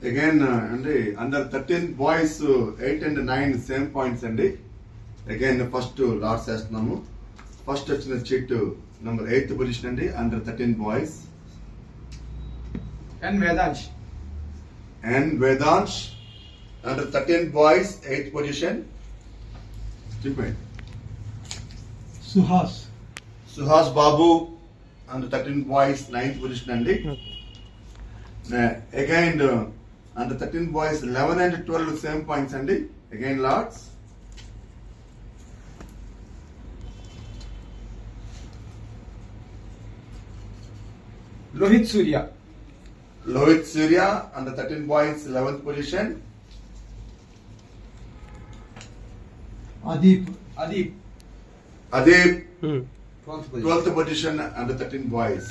Again అండి under 13 boys 8 and 9 same points అండి. Again first lots వేస్తున్నాము. ఫస్ట్ వచ్చిన చిట్ నంబర్ 8th పొజిషన్ అండి under 13 boys. And Vedansh under 13 boys 8th position. చెప్పండి. Suhas Babu under 13 boys 9th position అండి. Again under 13 boys 11 and 12 same points అండి. Again lots. Lohit Surya under 13 boys 11th position. Adip. Adip 12th position under 13 boys.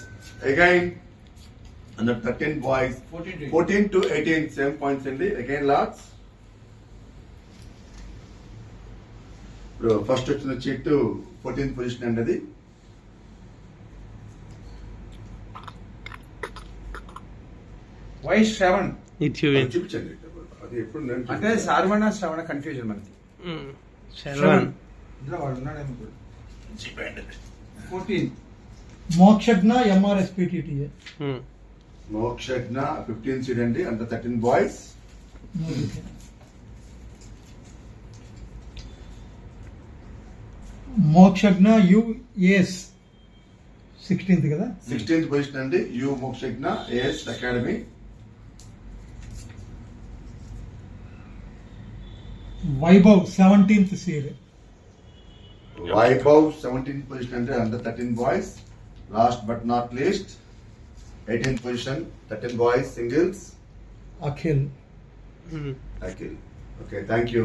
Again under 13 boys 14 to 18 same points అండి. Again lots. First వచ్చిన చిట్టు 14th position అండి. అది why Shravan. చూపించండి. అది ఎప్పుడు అంటే శ్రవణ కన్ఫ్యూజన్ మనకి. శ్రవణ్ ఇందులో వాడు ఉన్నాడేమో కూడా. 14 మోక్షజ్ఞ MRSPTTA. మోక్షజ్ఞ 15 సీడ్ అండి under 13 boys. Mokshagna UAS 16th కదా. 16th పొజిషన్ అండి. U Mokshagna AS academy. Vaibhav 17th seed. Vaibhav 17th position అంటే under 13 boys. Last but not least 18th position 13 boys singles. Akhil. Okay thank you.